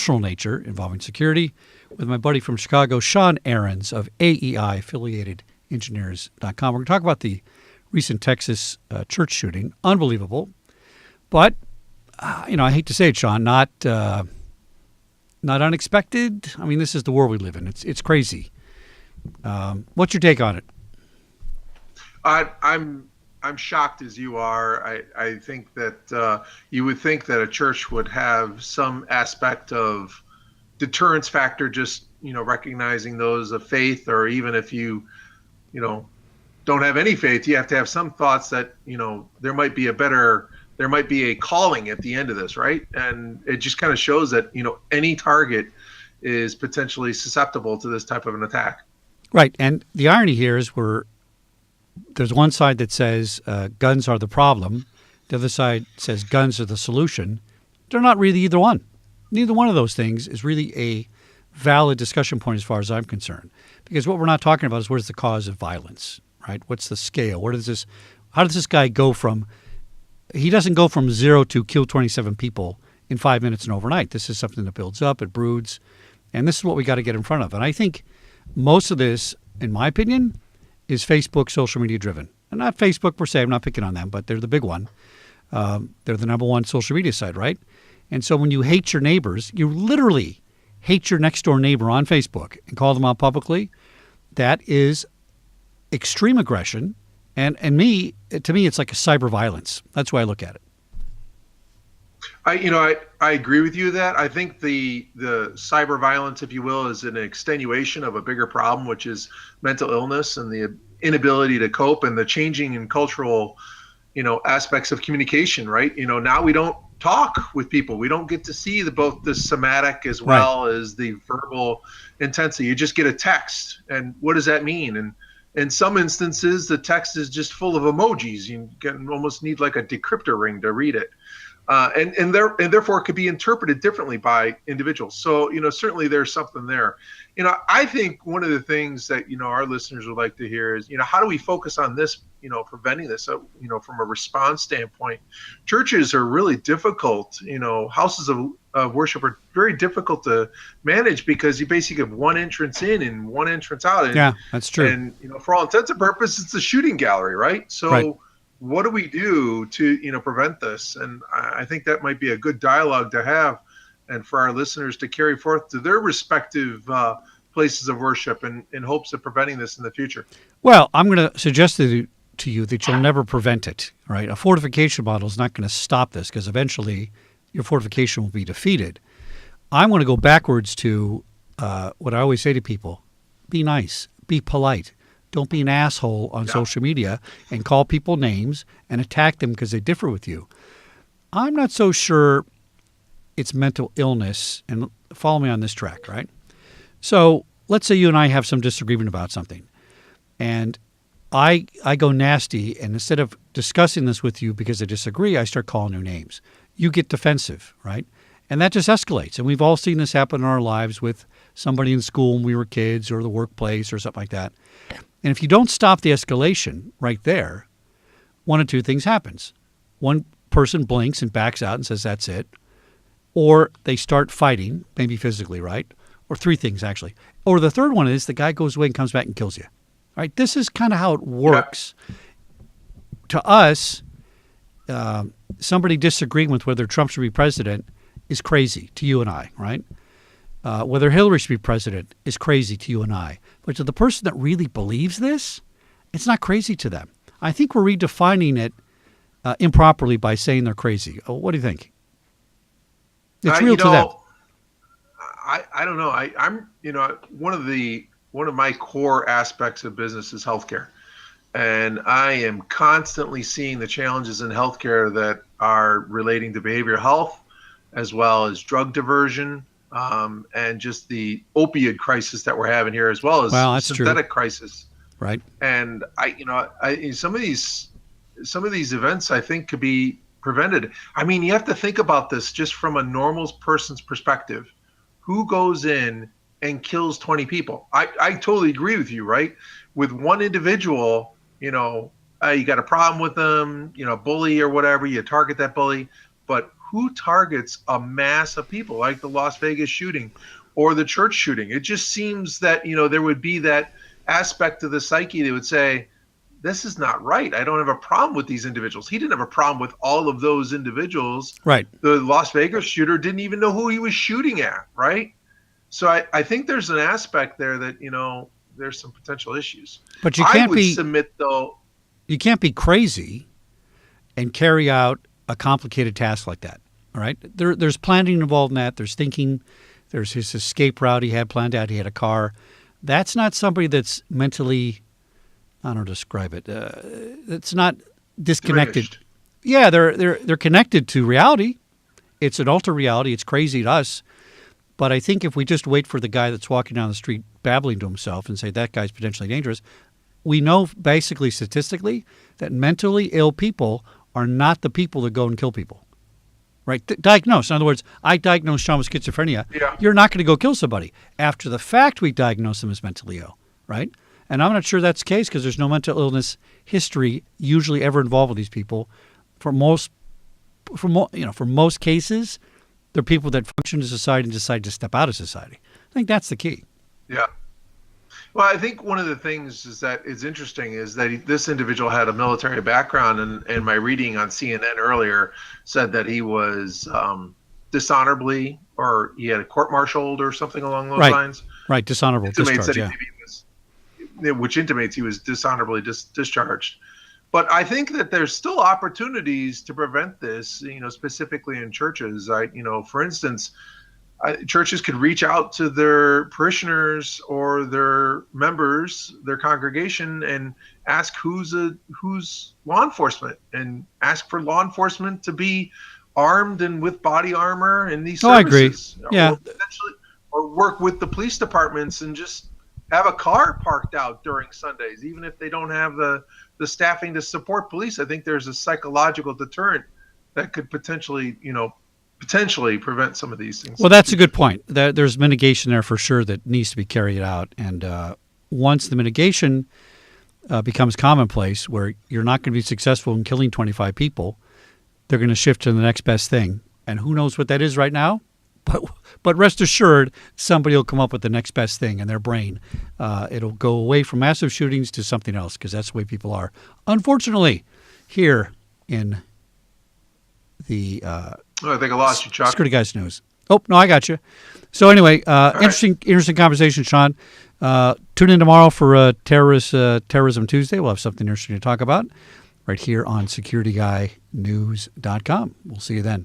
cultural nature involving security with my buddy from Chicago, Sean Ahrens of AEI, Affiliated Engineers.com. We're going to talk about the recent Texas church shooting. Unbelievable. But, I hate to say it, Sean, not unexpected. I mean, this is the world we live in. It's crazy. What's your take on it? I'm shocked as you are. I think that you would think that a church would have some aspect of deterrence factor, just recognizing those of faith, or even if you don't have any faith, you have to have some thoughts that there might be a calling at the end of this, right? And it just kind of shows that any target is potentially susceptible to this type of an attack. Right, and the irony here is there's one side that says guns are the problem. The other side says guns are the solution. They're not really either one. Neither one of those things is really a valid discussion point as far as I'm concerned. Because what we're not talking about is where's the cause of violence, right? What's the scale? How does this guy go from, he doesn't go from 0 to kill 27 people in 5 minutes and overnight. This is something that builds up, it broods, and this is what we got to get in front of. And I think most of this, in my opinion, is Facebook social media driven. And not Facebook per se, I'm not picking on them, but they're the big one. They're the number one social media site, right? And so when you hate your neighbors, you literally hate your next door neighbor on Facebook and call them out publicly. That is extreme aggression. And to me, it's like a cyber violence. That's why I look at it. I agree with you that I think the cyber violence, if you will, is an extenuation of a bigger problem, which is mental illness and the inability to cope and the changing in cultural, aspects of communication, right? Now we don't talk with people. We don't get to see both the somatic as well as the verbal intensity. You just get a text. And what does that mean? And in some instances, the text is just full of emojis. You can almost need like a decryptor ring to read it. And therefore it could be interpreted differently by individuals. So, certainly there's something there. I think one of the things that, our listeners would like to hear is, how do we focus on this, preventing this, from a response standpoint? Churches are really difficult, houses of worship are very difficult to manage because you basically have one entrance in and one entrance out. And, yeah, that's true. And, for all intents and purposes, it's a shooting gallery, right? So. Right. What do we do to, prevent this? And I think that might be a good dialogue to have and for our listeners to carry forth to their respective places of worship in hopes of preventing this in the future. Well, I'm going to suggest to you that you'll never prevent it, right? A fortification model is not going to stop this because eventually your fortification will be defeated. I want to go backwards to what I always say to people: be nice, be polite. Don't be an asshole on social media and call people names and attack them because they differ with you. I'm not so sure it's mental illness, and follow me on this track, right? So let's say you and I have some disagreement about something, and I go nasty, and instead of discussing this with you because I disagree, I start calling you names. You get defensive, right? And that just escalates. And we've all seen this happen in our lives with somebody in school when we were kids or the workplace or something like that. And if you don't stop the escalation right there, one of two things happens. One person blinks and backs out and says, that's it. Or they start fighting, maybe physically, right? Or three things, actually. Or the third one is the guy goes away and comes back and kills you. Right? This is kind of how it works. Yeah. To us, somebody disagreeing with whether Trump should be president is crazy to you and I, right? Whether Hillary should be president is crazy to you and I. But to the person that really believes this, it's not crazy to them. I think we're redefining it improperly by saying they're crazy. What do you think? It's real to them. I don't know. I'm one of my core aspects of business is healthcare. And I am constantly seeing the challenges in healthcare that are relating to behavioral health, as well as drug diversion, and just the opioid crisis that we're having here, as well as synthetic crisis. Right. And some of these events I think could be prevented. I mean, you have to think about this just from a normal person's perspective. Who goes in and kills 20 people? I totally agree with you, right? With one individual, you got a problem with them, bully or whatever, you target that bully. But who targets a mass of people like the Las Vegas shooting or the church shooting? It just seems that, there would be that aspect of the psyche that would say, this is not right. I don't have a problem with these individuals. He didn't have a problem with all of those individuals. Right. The Las Vegas shooter didn't even know who he was shooting at, right? So I think there's an aspect there that, there's some potential issues. But you can't submit, though. You can't be crazy and carry out a complicated task like that, all right? There's planning involved in that. There's thinking. There's his escape route he had planned out. He had a car. That's not somebody that's mentally, I don't know how to describe it. It's not disconnected. Diminished. Yeah, they're connected to reality. It's an alter reality. It's crazy to us. But I think if we just wait for the guy that's walking down the street babbling to himself and say that guy's potentially dangerous, we know basically statistically that mentally ill people are not the people that go and kill people, right? Diagnose. In other words, I diagnose Sean with schizophrenia. Yeah. You're not going to go kill somebody. After the fact, we diagnose them as mentally ill, right? And I'm not sure that's the case because there's no mental illness history usually ever involved with these people. For most cases, they're people that function in society and decide to step out of society. I think that's the key. Yeah. Well, I think one of the things is that is interesting is that this individual had a military background, and my reading on CNN earlier said that he was dishonorably, or he had a court-martialed or something along those lines. Right, dishonorable discharge, yeah. Which intimates he was dishonorably discharged. But I think that there's still opportunities to prevent this, specifically in churches. For instance, churches could reach out to their parishioners or their members, their congregation, and ask who's law enforcement, and ask for law enforcement to be armed and with body armor in these services. I agree. Yeah. Or work with the police departments and just have a car parked out during Sundays, even if they don't have the staffing to support police. I think there's a psychological deterrent that could potentially prevent some of these things. Well, that's a good point. There's mitigation there for sure that needs to be carried out. And once the mitigation becomes commonplace, where you're not going to be successful in killing 25 people, they're going to shift to the next best thing. And who knows what that is right now? But rest assured, somebody will come up with the next best thing in their brain. It'll go away from massive shootings to something else, because that's the way people are. Unfortunately, here in the I think I lost you, Chuck. Security Guys News. Oh, no, I got you. So anyway, interesting conversation, Sean. Tune in tomorrow for Terrorism Tuesday. We'll have something interesting to talk about right here on SecurityGuyNews.com. We'll see you then.